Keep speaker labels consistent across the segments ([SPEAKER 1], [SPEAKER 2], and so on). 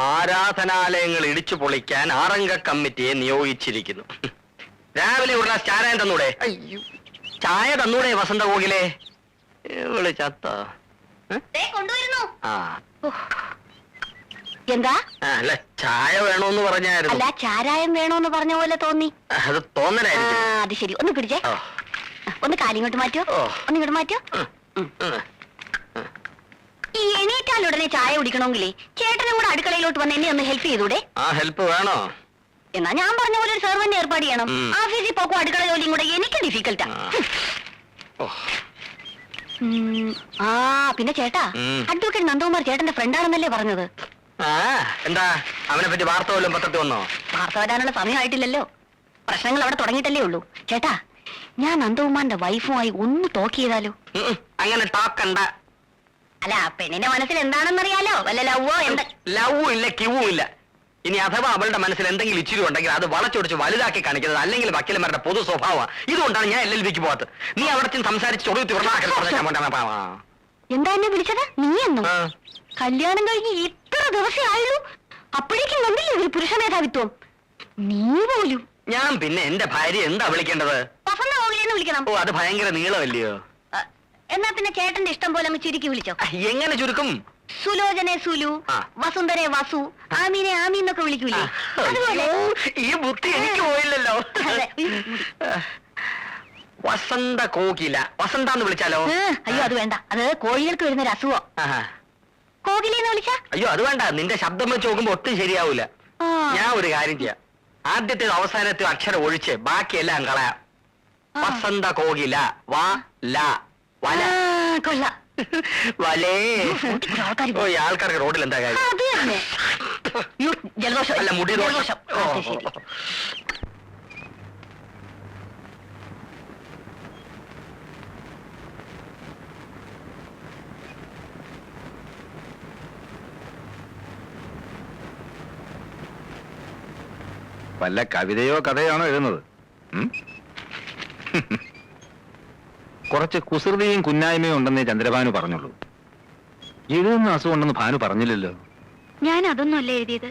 [SPEAKER 1] ആരാധനാലയങ്ങൾ ഇടിച്ചു പൊളിക്കാൻ 6 കമ്മിറ്റിയെ നിയോഗിച്ചിരിക്കുന്നു. രാവിലെ ഉള്ള ചായ തന്നൂടെ? അയ്യോ, ചായ തന്നൂടെ വസന്ത കോകിലേ? വിളിച്ചത്ത
[SPEAKER 2] എന്താ?
[SPEAKER 1] അല്ല, ചായ വേണോന്ന് പറഞ്ഞായിരുന്നു.
[SPEAKER 2] അല്ല, ചാരായം വേണോന്ന് പറഞ്ഞ പോലെ തോന്നി.
[SPEAKER 1] അത് തോന്നലായിരുന്നു.
[SPEAKER 2] അത് ശരി, ഒന്ന് പിടിച്ചേ. ഒന്ന് കാലിങ്ങോട്ട് മാറ്റോ, ഒന്നിങ്ങോട്ട് മാറ്റോ. ഈ എണീറ്റാൽ ഉടനെ ചായ കുടിക്കണമെങ്കിലേ ചേട്ടനും കൂടെ അടുക്കളയിലോട്ട് വന്ന് എന്നെ ഒന്ന് ഹെൽപ്പ് ചെയ്തൂടെ?
[SPEAKER 1] ഹെൽപ്പ് വേണോ?
[SPEAKER 2] എന്നാ ഞാൻ പറഞ്ഞ പോലെ ഒരു സെർവന്റ് ഏർപ്പാട് ചെയ്യണം. ഓഫീസിൽ പോക്കും അടുക്കള ജോലിയും കൂടെ എനിക്ക് ഡിഫിക്കൽട്ടാ. പിന്നെ ചേട്ടാ, അഡ്വക്കേറ്റ് നന്ദകുമാർ ചേട്ടന്റെ ഫ്രണ്ടാണെന്നല്ലേ പറഞ്ഞത്?
[SPEAKER 1] എന്താ അവനെ പറ്റി വാർത്ത വല്ലതും പത്രത്തിൽ വന്നോ?
[SPEAKER 2] വാർത്ത വരാനുള്ള സമയമായിട്ടില്ലല്ലോ, പ്രശ്നങ്ങൾ അവിടെ തുടങ്ങിയിട്ടല്ലേ ഉള്ളൂ. ചേട്ടാ, ഞാൻ നന്ദകുമാറിന്റെ വൈഫുമായി ഒന്ന് ടോക്ക് ചെയ്താലോ?
[SPEAKER 1] അങ്ങനെ ടോക്കണ്ട.
[SPEAKER 2] അല്ല, പെണ്ണിന്റെ മനസ്സിൽ എന്താണെന്നറിയാലോ? വല്ല ലവ്വോ?
[SPEAKER 1] ലവ്വും ഇല്ല, കിവും ഇല്ല. ഇനി അഥവാ അവളുടെ മനസ്സിൽ എന്തെങ്കിലും ഇച്ചിരി ഉണ്ടെങ്കിൽ അത് വളച്ചൊടിച്ച് വലുതാക്കി കാണിക്കുന്നത് അല്ലെങ്കിൽ വക്കീലന്മാരുടെ പൊതു സ്വഭാവമാണ്. ഇതുകൊണ്ടാണ് ഞാൻ LLBക്ക് പോകാത്തത്. നീ അവിടെ സംസാരിച്ച്
[SPEAKER 2] എന്താ എന്നെ വിളിച്ചത്? നീ എന്നോ? കല്യാണം കഴിഞ്ഞ് ഇത്ര ദിവസം ആയുള്ളൂ, അപ്പോഴേക്കും കണ്ടില്ലേ ഒരു പുരുഷ മേധാവിത്വം? നീ പോലും.
[SPEAKER 1] ഞാൻ പിന്നെ എന്റെ ഭാര്യ എന്താ വിളിക്കേണ്ടത്?
[SPEAKER 2] വസന്ത കോകിലെന്ന് വിളിക്കണം.
[SPEAKER 1] ഓ, അത് ഭയങ്കര നീളമല്ലയോ?
[SPEAKER 2] എന്നാ പിന്നെ ചേട്ടന്റെ ഇഷ്ടം പോലെ അങ്ങ് ചുരുക്കി വിളിച്ചോ.
[SPEAKER 1] എങ്ങനെ ചുരുക്കും?
[SPEAKER 2] സുലോചനെ സുലു, വസുന്ധരെ വസു, ആമീനെ ആമി എന്നൊക്കെ വിളിക്കൂലേ?
[SPEAKER 1] ഈ ബുദ്ധി എനിക്ക് പോയില്ലല്ലോ. വസന്ത കോകില, വസന്ത എന്ന് വിളിച്ചാലോ?
[SPEAKER 2] അയ്യോ, അത് വേണ്ട, അത് കോഴികൾക്ക് വരുന്ന ഒരു അസുഖം. കോകിലെന്ന് വിളിച്ചാ?
[SPEAKER 1] അയ്യോ, അത് വേണ്ട. നിന്റെ ശബ്ദം വെച്ച് നോക്കുമ്പോ ഒട്ടും ശരിയാവൂല. ഞാൻ ഒരു കാര്യം ചെയ്യാം, ആദ്യത്തെ അവസാനത്തെ അക്ഷരം ഒഴിച്ച് ബാക്കിയെല്ലാം കളയാം. വസന്ത കോകില, വാ ല വല.
[SPEAKER 2] കൊള്ളാം.
[SPEAKER 1] വലേ. ആൾക്കാർക്ക് റോഡിൽ എന്താ കാര്യം?
[SPEAKER 2] ജലദോഷം
[SPEAKER 1] അല്ല, മുടി ദോഷം.
[SPEAKER 3] വല്ല കവിതയോ കഥയാണോ എഴുതുന്നത്? കുറച്ച് കുസൃതിയും കുന്നായ്മയും ഉണ്ടെന്നേ ചന്ദ്രഭാനു പറഞ്ഞുള്ളൂ. എഴുതുന്ന അസുഖം ഉണ്ടെന്ന് ഭാനു പറഞ്ഞില്ലല്ലോ.
[SPEAKER 2] ഞാൻ അതൊന്നും അല്ല എഴുതിയത്.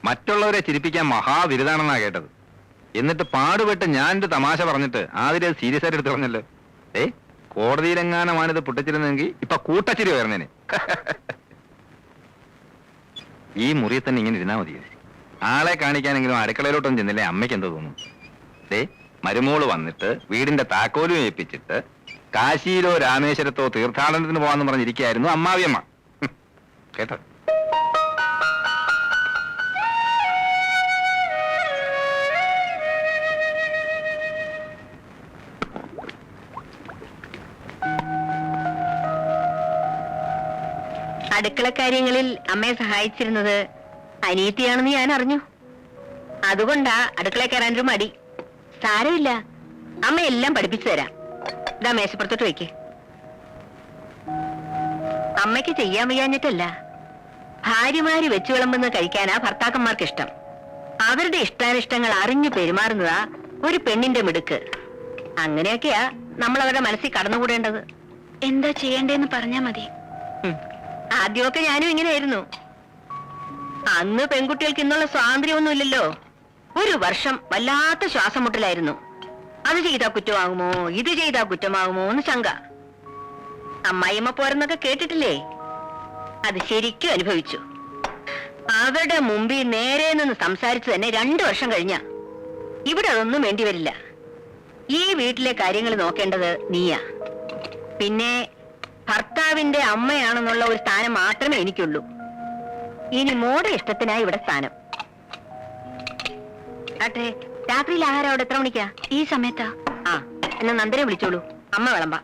[SPEAKER 3] മറ്റുള്ളവരെ ചിരിപ്പിക്കാൻ മഹാവിരുദാണെന്നാ കേട്ടത്. എന്നിട്ട് പാടുപെട്ട് ഞാനൊരു തമാശ പറഞ്ഞിട്ട് ആദ്യം അത് സീരിയസ് ആയിട്ട് എടുത്ത് പറഞ്ഞല്ലോ. കോടതിയിലെങ്ങാനമാണിത് പൊട്ടിച്ചിരുന്നെങ്കിൽ ഇപ്പൊ കൂട്ടച്ചിരി വരുന്നേനെ. ഈ മുറിയിൽ തന്നെ ഇങ്ങനെ ഇരുന്നാ മതിയോ? ആളെ കാണിക്കാനെങ്കിലും അടുക്കളയിലോട്ടൊന്നും ചെന്നില്ലേ അമ്മയ്ക്ക് എന്തോ തോന്നുന്നു. മരുമോള് വന്നിട്ട് വീടിന്റെ താക്കോലും ഏൽപ്പിച്ചിട്ട് കാശിയിലോ രാമേശ്വരത്തോ തീർത്ഥാടനത്തിന് പോവാന്ന് പറഞ്ഞിരിക്കുകയായിരുന്നു അമ്മാവിയമ്മ. കേട്ടോ?
[SPEAKER 2] അടുക്കള കാര്യങ്ങളിൽ അമ്മയെ സഹായിച്ചിരുന്നത് അനിയത്തിയാണെന്ന് ഞാൻ അറിഞ്ഞു. അതുകൊണ്ടാ അടുക്കള കയറാനൊരു മടി. സാരമില്ല, അമ്മ എല്ലാം പഠിപ്പിച്ചു തരാം. ഇതാ മേശപ്പുറത്തോട്ട് വയ്ക്ക്. അമ്മയ്ക്ക് ചെയ്യാൻ വയ്യാഞ്ഞിട്ടല്ല, ഭാര്യമാര് വെച്ചു വിളമ്പുന്നത് കഴിക്കാനാ ഭർത്താക്കന്മാർക്ക് ഇഷ്ടം. അവരുടെ ഇഷ്ടാനിഷ്ടങ്ങൾ അറിഞ്ഞു പെരുമാറുന്നതാ ഒരു പെണ്ണിന്റെ മിടുക്ക്. അങ്ങനെയൊക്കെയാ നമ്മൾ അവരുടെ മനസ്സിൽ കടന്നുകൂടേണ്ടത്. എന്താ ചെയ്യേണ്ടതെന്ന് പറഞ്ഞാ മതി. ആദ്യമൊക്കെ ഞാനും ഇങ്ങനെയായിരുന്നു. അന്ന് പെൺകുട്ടികൾക്ക് ഇന്നുള്ള സ്വാതന്ത്ര്യമൊന്നുമില്ലല്ലോ. ഒരു വർഷം വല്ലാത്ത ശ്വാസം മുട്ടലായിരുന്നു. അത് ചെയ്താ കുറ്റമാകുമോ, ഇത് ചെയ്താ കുറ്റമാകുമോ എന്ന് ശങ്ക. അമ്മായിമ്മ പോരെന്നൊക്കെ കേട്ടിട്ടില്ലേ? അത് ശരിക്കും അനുഭവിച്ചു. അവരുടെ മുമ്പിൽ നേരെ നിന്ന് സംസാരിച്ചു തന്നെ 2 വർഷം കഴിഞ്ഞ. ഇവിടെ അതൊന്നും വേണ്ടി വരില്ല. ഈ വീട്ടിലെ കാര്യങ്ങൾ നോക്കേണ്ടത് നീയാ. പിന്നെ ഭർത്താവിന്റെ അമ്മയാണെന്നുള്ള ഒരു സ്ഥാനം മാത്രമേ എനിക്കുള്ളൂ. ഇനി മോടെ ഇഷ്ടത്തിനായി ഇവിടെ സ്ഥാനം. ആട്ടെ, രാത്രിയിൽ ആഹാരം അവിടെ എത്ര മണിക്കാ? ഈ സമയത്താ. എന്നാ നന്ദനെ വിളിച്ചോളൂ, അമ്മ വിളമ്പാ.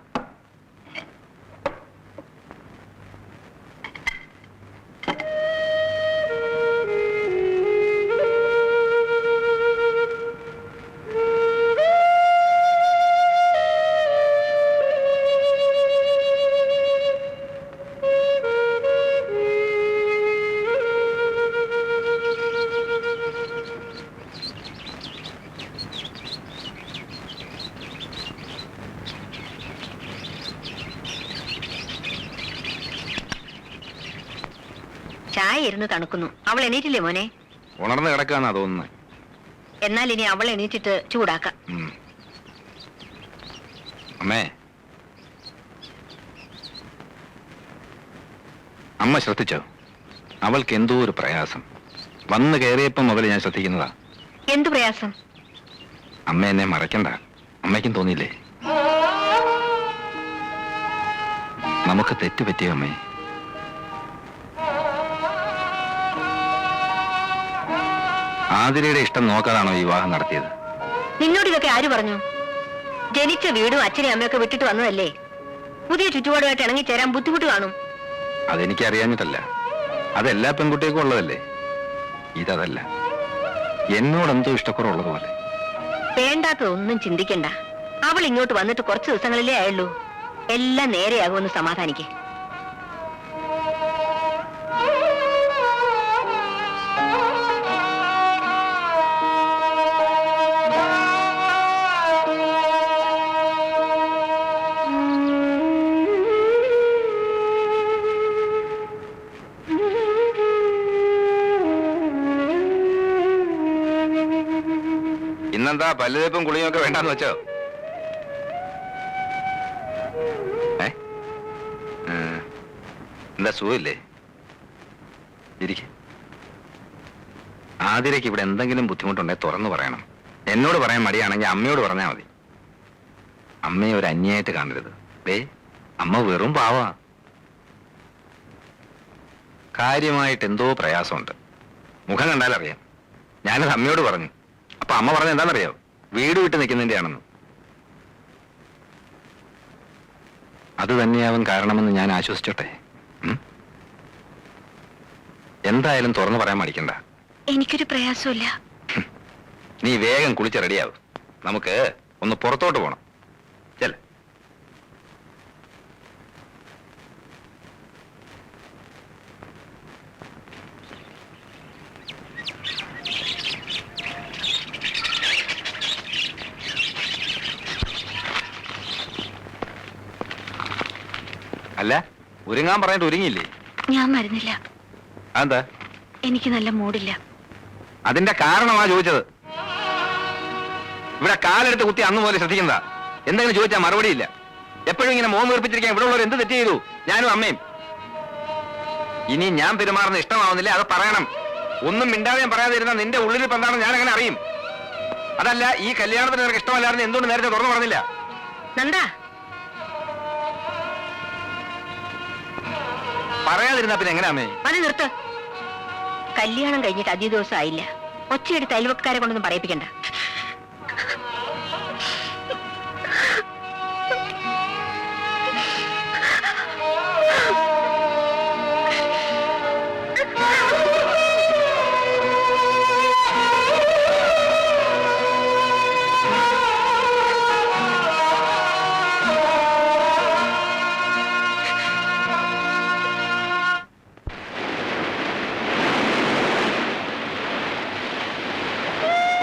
[SPEAKER 2] ചായ ഇരുന്ന് തണുക്കുന്നു. അവൾ എണീറ്റില്ലേ മോനെ?
[SPEAKER 3] ഉണർന്ന് കിടക്കാന്നാ തോന്നുന്നത്.
[SPEAKER 2] എന്നാൽ ഇനി അവൾ എണീറ്റിട്ട് ചൂടാക്കാം.
[SPEAKER 3] അമ്മേ, അമ്മ ശ്രദ്ധിച്ചോ? അവൾക്ക് എന്തോ ഒരു പ്രയാസം. വന്ന് കയറിയപ്പം മുതൽ ഞാൻ ശ്രദ്ധിക്കുന്നതാ.
[SPEAKER 2] എന്തു പ്രയാസം?
[SPEAKER 3] അമ്മ എന്നെ മറക്കണ്ട. അമ്മയ്ക്കും തോന്നിയില്ലേ? നമുക്ക് തെറ്റുപറ്റിയോ അമ്മേ? ആതിരയുടെ ഇഷ്ടം നോക്കാതാണോ വിവാഹം നടത്തിയത്?
[SPEAKER 2] നിന്നോട് ഇതൊക്കെ ആര് പറഞ്ഞു? ജനിച്ച വീടും അച്ഛനെയും അമ്മയൊക്കെ വിട്ടിട്ട് വന്നതല്ലേ. പുതിയ ചുറ്റുപാടുമായിട്ട് ഇണങ്ങിച്ചേരാൻ ബുദ്ധിമുട്ട് കാണും.
[SPEAKER 3] അതെനിക്ക് അറിയാഞ്ഞിട്ടല്ല. അതെല്ലാ പെൺകുട്ടികൾക്കും ഉള്ളതല്ലേ. ഇതല്ല, എന്നോടെന്തോ ഇഷ്ടക്കുറവുള്ളതുപോലെ.
[SPEAKER 2] വേണ്ടാത്തതൊന്നും ചിന്തിക്കണ്ട. അവൾ ഇങ്ങോട്ട് വന്നിട്ട് കുറച്ച് ദിവസങ്ങളിലേ ആയുള്ളൂ. എല്ലാം നേരെയാകുമെന്ന് സമാധാനിക്കേ.
[SPEAKER 3] ഇന്നെന്താ പല്ലുതേപ്പും കുളിയും ഒക്കെ വേണ്ടാന്ന് വെച്ചോ? എന്താ സുഖമില്ലേ? ഇരിക്കെ. ആതിരയ്ക്ക് ഇവിടെ എന്തെങ്കിലും ബുദ്ധിമുട്ടുണ്ടെങ്കിൽ തുറന്നു പറയണം. എന്നോട് പറയാൻ മടിയാണെങ്കിൽ അമ്മയോട് പറഞ്ഞാൽ മതി. അമ്മയെ ഒരു അന്യായിട്ട് കാണരുത്. അമ്മ വെറും പാവാ. കാര്യമായിട്ട് എന്തോ പ്രയാസമുണ്ട്. മുഖം കണ്ടാലറിയാം. ഞാനത് അമ്മയോട് പറഞ്ഞു. അപ്പൊ അമ്മ പറഞ്ഞ എന്താണെന്നറിയാവോ? വീട് വിട്ട് നിൽക്കുന്നതിന്റെ ആണെന്ന്. അത് തന്നെയാവും കാരണമെന്ന് ഞാൻ ആശ്വസിച്ചോട്ടെ. എന്തായാലും തുറന്നു പറയാൻ മടിക്കണ്ട.
[SPEAKER 2] എനിക്കൊരു പ്രയാസമില്ല.
[SPEAKER 3] നീ വേഗം കുളിച്ച് റെഡിയാവും. നമുക്ക് ഒന്ന് പുറത്തോട്ട് പോണം. ചെല്ല. അല്ല, ഒരുങ്ങാൻ പറഞ്ഞിട്ട് ഒരുങ്ങിയില്ലേ?
[SPEAKER 2] ഞാൻ മരുന്നില്ല.
[SPEAKER 3] അതെന്താ?
[SPEAKER 2] എനിക്ക് നല്ല മൂടില്ല.
[SPEAKER 3] അതിന്റെ കാരണമാ ചോദിച്ചത്. ഇവിടെ കാലെടുത്ത് കുത്തി അന്ന് പോലെ ശ്രദ്ധിക്കുന്നതാ. എന്തെങ്കിലും ചോദിച്ചാൽ മറുപടിയില്ല. എപ്പോഴും ഇങ്ങനെ മോൻ വീർപ്പിച്ചിരിക്കാൻ ഇവിടെ ഉള്ളവർ എന്ത് തെറ്റ് ചെയ്തു? ഞാനും അമ്മയും. ഇനി ഞാൻ പെരുമാറുന്ന ഇഷ്ടമാവുന്നില്ല, അത് പറയണം. ഒന്നും മിണ്ടാതെയും പറയാതെ ഇരുന്ന നിന്റെ ഉള്ളിൽ ഇപ്പം എന്താണെന്ന് ഞാൻ അങ്ങനെ അറിയും. അതല്ല, ഈ കല്യാണത്തിന് നിനക്ക് ഇഷ്ടമല്ലായിരുന്നു എന്തുകൊണ്ട് നേരത്തെ തുറന്നു പറഞ്ഞില്ല?
[SPEAKER 2] നന്ദാ,
[SPEAKER 3] പറയാതിരുന്നാ പിന്നെ എങ്ങനെയാ അമ്മേ?
[SPEAKER 2] അത് നിർത്ത്. കല്യാണം കഴിഞ്ഞിട്ട് അധിക ദിവസം ആയില്ല. ഒച്ചയെടുത്ത് അയൽവക്കാരെ കൊണ്ടൊന്നും പറയിപ്പിക്കണ്ട.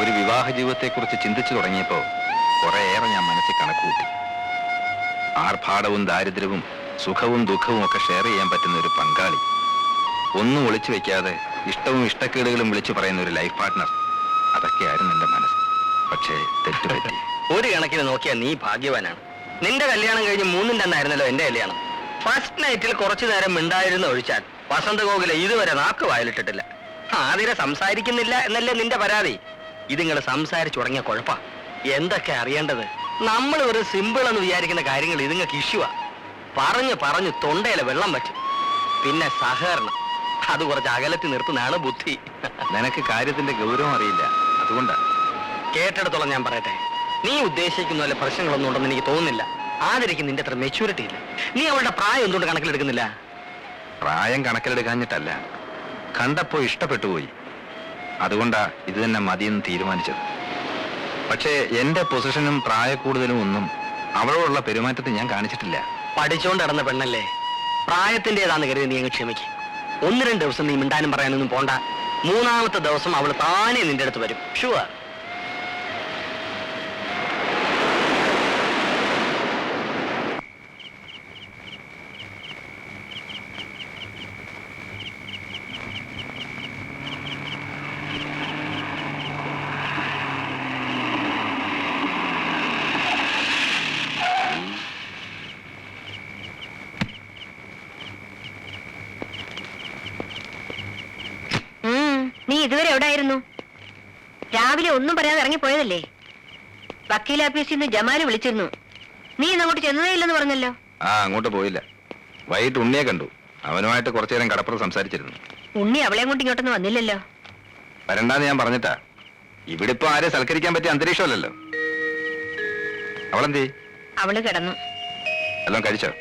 [SPEAKER 3] ഒരു വിവാഹ ജീവിതത്തെക്കുറിച്ച് ചിന്തിച്ചു തുടങ്ങിയപ്പോ കുറേയേറെ ഞാൻ മനസ്സിൽ കണക്കുകൂട്ടി. ആർഭാടവും ദാരിദ്ര്യവും സുഖവും ദുഃഖവും ഒക്കെ ഷെയർ ചെയ്യാൻ പറ്റുന്ന ഒരു പങ്കാളി, ഒന്നും ഒളിച്ചു വെക്കാതെ ഇഷ്ടവും ഇഷ്ടക്കേടുകളും വിളിച്ചു പറയുന്ന ഒരു ലൈഫ് പാർട്ട്ണർ, അതൊക്കെയായിരുന്നു എന്റെ മനസ്സ്. പക്ഷേ തെറ്റുപറ്റി.
[SPEAKER 1] ഒരു കണക്കിന് നോക്കിയാൽ നീ ഭാഗ്യവാനാണ്. നിന്റെ കല്യാണം കഴിഞ്ഞ് 3-2 എന്റെ കല്യാണം. ഫസ്റ്റ് നൈറ്റിൽ കുറച്ചു നേരം മിണ്ടായിരുന്ന ഒഴിച്ചാൽ വസന്തഗോകുല ഇതുവരെ നാക്ക് വായിലിട്ടിട്ടില്ല. ആതിര സംസാരിക്കുന്നില്ല എന്നല്ലേ നിന്റെ പരാതി? ഇതിങ്ങൾ സംസാരിച്ചു തുടങ്ങിയ കുഴപ്പാ. എന്തൊക്കെ അറിയേണ്ടത്? നമ്മൾ ഒരു സിമ്പിൾ എന്ന് വിചാരിക്കുന്ന കാര്യങ്ങൾ ഇതുങ്ങൾക്ക് ഇഷ്യൂവാ. പറഞ്ഞു പറഞ്ഞു തൊണ്ടയിലെ വെള്ളം പറ്റും. പിന്നെ സഹകരണം, അത് കുറച്ച് അകലത്തി നിർത്തുന്നതാണ് ബുദ്ധി.
[SPEAKER 3] നിനക്ക് കാര്യത്തിന്റെ ഗൗരവം അറിയില്ല, അതുകൊണ്ടാ.
[SPEAKER 1] കേട്ടിടത്തോളം ഞാൻ പറയട്ടെ, നീ ഉദ്ദേശിക്കുന്ന പോലെ പ്രശ്നങ്ങളൊന്നും ഉണ്ടെന്ന് എനിക്ക് തോന്നുന്നില്ല. ആതിരയ്ക്ക് നിന്റെ അത്ര മെച്യൂരിറ്റി ഇല്ല. നീ അവളുടെ പ്രായം എന്തുകൊണ്ട് കണക്കിലെടുക്കുന്നില്ല?
[SPEAKER 3] പ്രായം കണക്കിലെടുക്കാഞ്ഞിട്ടല്ല, കണ്ടപ്പോ ഇഷ്ടപ്പെട്ടു പോയി. അതുകൊണ്ടാ ഇത് തന്നെ മതിയെന്ന് തീരുമാനിച്ചത്. പക്ഷേ എന്റെ പൊസിഷനും പ്രായക്കൂടുതലും ഒന്നും അവളോടുള്ള പെരുമാറ്റത്തിൽ ഞാൻ കാണിച്ചിട്ടില്ല.
[SPEAKER 1] പഠിച്ചോണ്ട് നടന്ന പെണ്ണല്ലേ, പ്രായത്തിൻ്റെതാന്ന് കരുതി നീ അങ്ങ് ക്ഷമിക്കും. 1-2 ദിവസം നീ മിണ്ടാനും പറയാനൊന്നും പോണ്ട. 3-ാമത്തെ ദിവസം അവൾ താനേ നിന്റെ അടുത്ത് വരും. ഷുവർ.
[SPEAKER 2] ഇതുവരെ എവിടായിരുന്നു? രാവിലെ ഒന്നും പറയാതെ ഇറങ്ങിപ്പോയതല്ലേ? വക്കീൽ ഓഫീസിൽ നിന്ന് ജമാല് വിളിച്ചിരുന്നു. നീ ഇന്ന് അങ്ങോട്ട് ചെന്നതേ ഇല്ലെന്ന് പറഞ്ഞല്ലോ.
[SPEAKER 3] ആ, അങ്ങോട്ട് പോയില്ല. വൈകിട്ട് ഉണ്ണിയെ കണ്ടു. അവനുമായിട്ട് കുറച്ചു നേരം കടപ്പുറം സംസാരിച്ചിരുന്നു.
[SPEAKER 2] ഉണ്ണി അവളെ കൊണ്ട് ഇങ്ങോട്ടൊന്നും വന്നില്ലല്ലോ.
[SPEAKER 3] വരണ്ടാന്ന് ഞാൻ പറഞ്ഞിട്ടാ. ഇവിടെ ഇപ്പൊ ആരെ സൽക്കരിക്കാൻ പറ്റിയ അന്തരീക്ഷമല്ലല്ലോ. അവളെന്തേ?
[SPEAKER 2] അവള് കിടന്നു.
[SPEAKER 3] എല്ലാം കഴിച്ചോ?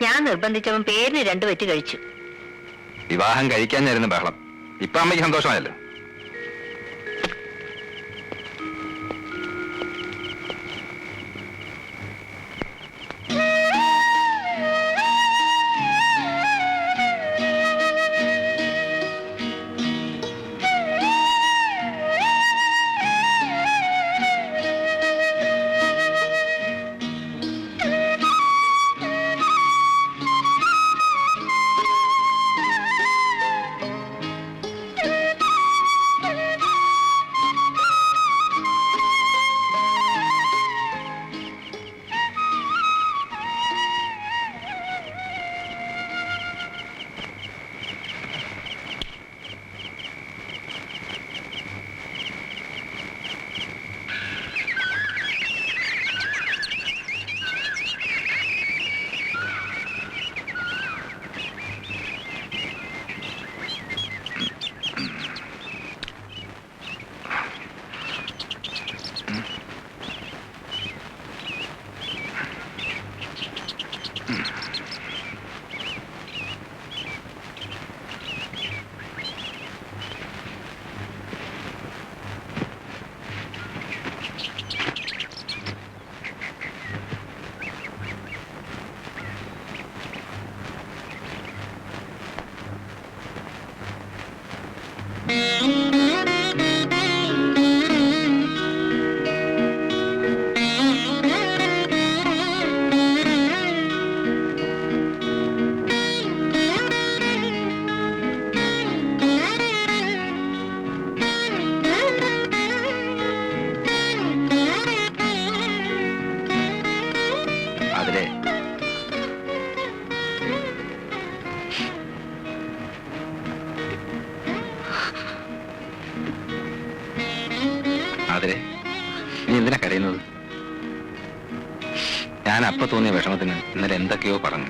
[SPEAKER 2] ഞാൻ നിർബന്ധിച്ചവൻ പേരിന് 2 വെറ്റ് കഴിച്ചു.
[SPEAKER 3] വിവാഹം കഴിക്കാനായിരുന്നു ബഹളം. ഇപ്പൊ അമ്മയ്ക്ക് സന്തോഷമായല്ലോ. അതിരെ, നീ എന്തിനാ കരയുന്നത്? ഞാൻ അപ്പൊ തോന്നിയ വിഷമത്തിന് ഇന്നലെ എന്തൊക്കെയോ പറഞ്ഞു.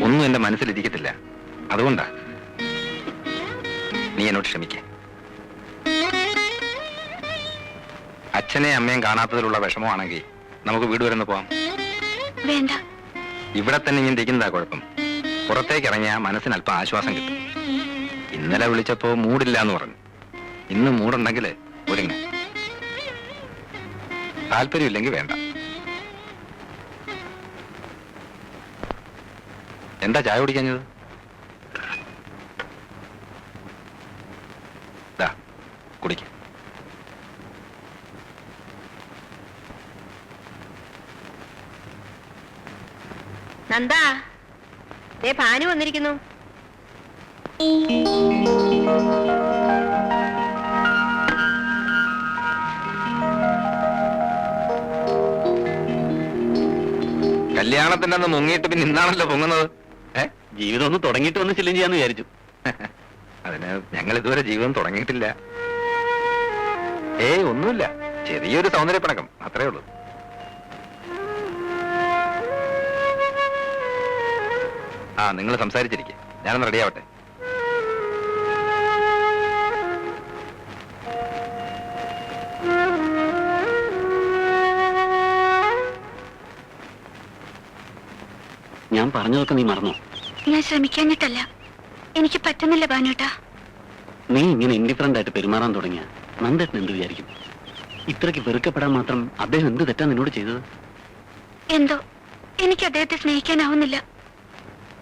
[SPEAKER 3] ഒന്നും എന്റെ മനസ്സിലിരിക്കത്തില്ല. അതുകൊണ്ടാ. നീ എന്നോട് ക്ഷമിക്കേ. അച്ഛനെ അമ്മയും കാണാത്തതിലുള്ള വിഷമമാണെങ്കിൽ നമുക്ക് വീട് വരെ ഒന്ന് പോവാം.
[SPEAKER 2] വേണ്ട,
[SPEAKER 3] ഇവിടെ തന്നെ ഇങ്ങനെ ഇരിക്കുന്നതാ കുഴപ്പം. പുറത്തേക്ക് ഇറങ്ങിയാൽ മനസ്സിന് അല്പം ആശ്വാസം കിട്ടും. ഇന്നലെ വിളിച്ചപ്പോ മൂടില്ല എന്ന് പറഞ്ഞു. ഇന്ന് മൂടുണ്ടെങ്കിൽ ഒരുങ്ങ. താല്പര്യമില്ലെങ്കിൽ വേണ്ട. എന്താ ചായ കുടിക്കാഞ്ഞത്? കുടിക്ക.
[SPEAKER 2] നന്ദാ, ദേ ഭാനു വന്നിരിക്കുന്നു.
[SPEAKER 3] കല്യാണത്തിന്റെ അന്ന് മുങ്ങിയിട്ട് പിന്നെ ഇന്നാണല്ലോ പൊങ്ങുന്നത്.
[SPEAKER 1] ജീവിതം ഒന്ന് തുടങ്ങിയിട്ട് വന്ന് ചെല്ലും ചെയ്യാന്ന് വിചാരിച്ചു.
[SPEAKER 3] അതിന് ഞങ്ങൾ ഇതുവരെ ജീവിതം തുടങ്ങിയിട്ടില്ല. ഒന്നുമില്ല, ചെറിയൊരു സൗന്ദര്യപ്പിണക്കം, അത്രേ ഉള്ളൂ. നിങ്ങൾ സംസാരിച്ചിരിക്കെ, ഞാനൊന്ന് റെഡിയാവട്ടെ.
[SPEAKER 1] ഞാൻ പറഞ്ഞതൊക്കെ നീ മറന്നോ?
[SPEAKER 2] ഞാൻ ശ്രമിക്കാഞ്ഞിട്ടല്ല, എനിക്ക് പറ്റുന്നില്ല ഭാനുട്ടാ.
[SPEAKER 1] നീ ഇങ്ങനെ ഇൻഡിഫറന്റ് ആയിട്ട് പെരുമാറാൻ തുടങ്ങിയ നന്ദേട്ടൻ എന്ത് വിചാരിക്കും? ഇത്രയ്ക്ക് വെറുക്കപ്പെടാൻ മാത്രം അദ്ദേഹം എന്ത് തെറ്റാ നിന്നോട് ചെയ്തത്?
[SPEAKER 2] എന്തോ എനിക്ക് അദ്ദേഹത്തെ സ്നേഹിക്കാനാവുന്നില്ല.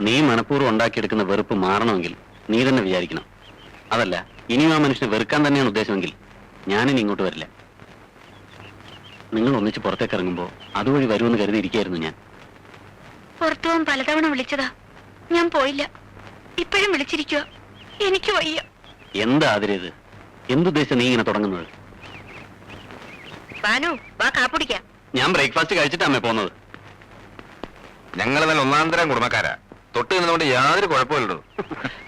[SPEAKER 1] നീ മനഃപൂർവ്വം ഉണ്ടാക്കിയെടുക്കുന്ന വെറുപ്പ് മാറണമെങ്കിൽ നീ തന്നെ വിചാരിക്കണം. അതല്ല, ഇനിയും ആ മനുഷ്യനെ വെറുക്കാൻ തന്നെയാണ് ഉദ്ദേശമെങ്കിൽ ഞാനിനി ഇങ്ങോട്ട് വരില്ല. നിങ്ങൾ ഒന്നിച്ച് പുറത്തേക്ക് ഇറങ്ങുമ്പോൾ അതുവഴി വരുമെന്ന് കരുതിയിരിക്കായിരുന്നു ഞാൻ.
[SPEAKER 2] പുറത്തു പോകാൻ പലതവണ വിളിച്ചതാ, ഞാൻ പോയില്ല. ഇപ്പോഴും വിളിച്ചിരിക്കുക, എനിക്ക് വയ്യ.
[SPEAKER 1] എന്താ അതിരേത്? എന്തുദ്ദേശം നീ ഇങ്ങനെ തുടങ്ങുന്നത്?
[SPEAKER 2] ഭാനു, വാ കാപ്പിടിക്കാം.
[SPEAKER 1] ഞാൻ ബ്രേക്ക്ഫാസ്റ്റ് കഴിച്ചിട്ടാ അമ്മ പോകുന്നത്.
[SPEAKER 3] ഞങ്ങൾ നല്ല ഒന്നാന്തരം കുടുംബക്കാരാ. തൊട്ട് നിന്നുകൊണ്ട് യാതൊരു കുഴപ്പമില്ലല്ലോ.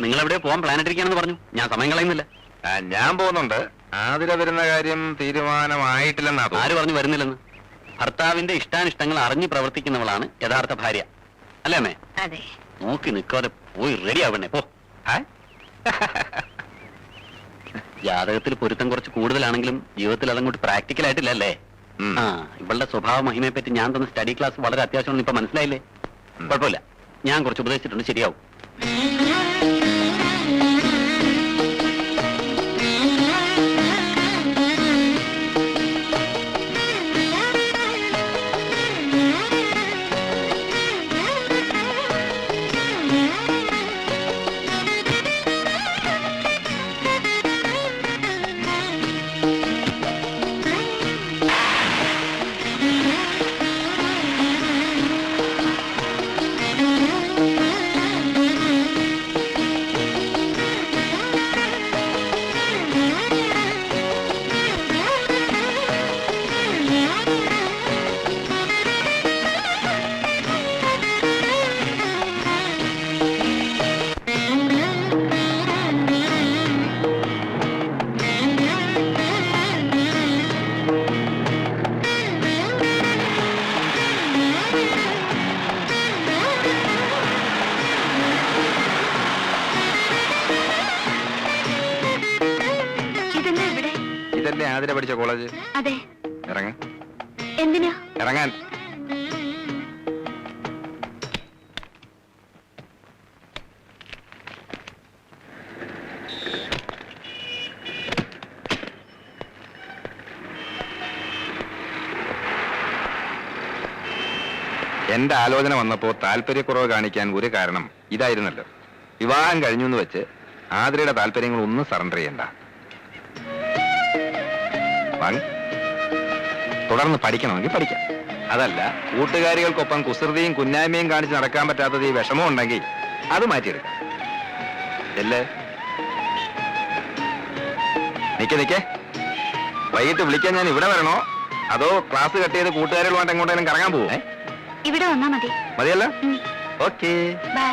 [SPEAKER 1] നിങ്ങൾ എവിടെ പോകാൻ പ്ലാൻ ഇട്ടിരിക്കുകയാണെന്ന് പറഞ്ഞു. ഞാൻ സമയം കളയുന്നില്ല.
[SPEAKER 3] ഞാൻ പോകുന്നുണ്ട്. ആതിര വരുന്ന കാര്യം തീരുമാനമായിട്ടില്ലെന്നാ
[SPEAKER 4] ആര്
[SPEAKER 3] തോന്നുന്നു.
[SPEAKER 4] പറഞ്ഞു വരുന്നില്ലെന്ന്? ഭർത്താവിന്റെ ഇഷ്ടാനിഷ്ടങ്ങൾ അറിഞ്ഞു പ്രവർത്തിക്കുന്നവളാണ് യഥാർത്ഥ ഭാര്യ, അല്ലേ അമ്മേ?
[SPEAKER 2] അതെ.
[SPEAKER 4] നോക്കി നിൽക്കാതെ പോയി റെഡി ആവണേ പോ.
[SPEAKER 3] ഏ?
[SPEAKER 4] ജാതകത്തിൽ പൊരുത്തം കുറച്ച് കൂടുതലാണെങ്കിലും ജീവിതത്തിൽ അതങ്ങോട്ട് പ്രാക്ടിക്കൽ ആയിട്ടില്ലല്ലേ?
[SPEAKER 3] ഉം.
[SPEAKER 4] ആ, ഇവളുടെ സ്വഭാവ മഹിമയെ പറ്റി ഞാൻ തന്ന സ്റ്റഡി ക്ലാസ് വളരെ അത്യാവശ്യമാണെന്ന് ഇപ്പൊ മനസ്സിലായില്ലേ? കുഴപ്പമില്ല, ഞാൻ കുറച്ച് ഉപദേശിച്ചിട്ടുണ്ട്, ശരിയാവും.
[SPEAKER 2] ഇതെന്താ ഇവിടെ?
[SPEAKER 3] ഇതല്ലേ ആതിര പഠിച്ച കോളേജ്?
[SPEAKER 2] അതെ.
[SPEAKER 3] ഇറങ്ങ.
[SPEAKER 2] എന്തിനാ?
[SPEAKER 3] ഇറങ്ങാൻ. എന്റെ ആലോചന വന്നപ്പോ താല്പര്യക്കുറവ് കാണിക്കാൻ ഒരു കാരണം ഇതായിരുന്നല്ലോ. വിവാഹം കഴിഞ്ഞു എന്ന് വെച്ച് ആതിരയുടെ താല്പര്യങ്ങൾ ഒന്നും സറണ്ടർ ചെയ്യണ്ട. വാങ്ങ്. തുടർന്ന് പഠിക്കണമെങ്കിൽ പഠിക്കാം. അതല്ല, കൂട്ടുകാരികൾക്കൊപ്പം കുസൃതിയും കുന്നായ്മയും കാണിച്ച് നടക്കാൻ പറ്റാത്തത് ഈ വിഷമം ഉണ്ടെങ്കിൽ അത് മാറ്റിയെടുക്കാം. അല്ലേ? നിക്കേ. വൈകിട്ട് വിളിക്കാൻ ഞാൻ ഇവിടെ വരണോ അതോ ക്ലാസ് കട്ട് ചെയ്ത് കൂട്ടുകാരികളുമായിട്ട് എങ്ങോട്ടെങ്കിലും കറങ്ങാൻ പോവോ?
[SPEAKER 2] ഇവിടെ വന്നാ മതി.
[SPEAKER 3] മതിയല്ല? ഓക്കേ.
[SPEAKER 2] ബൈ.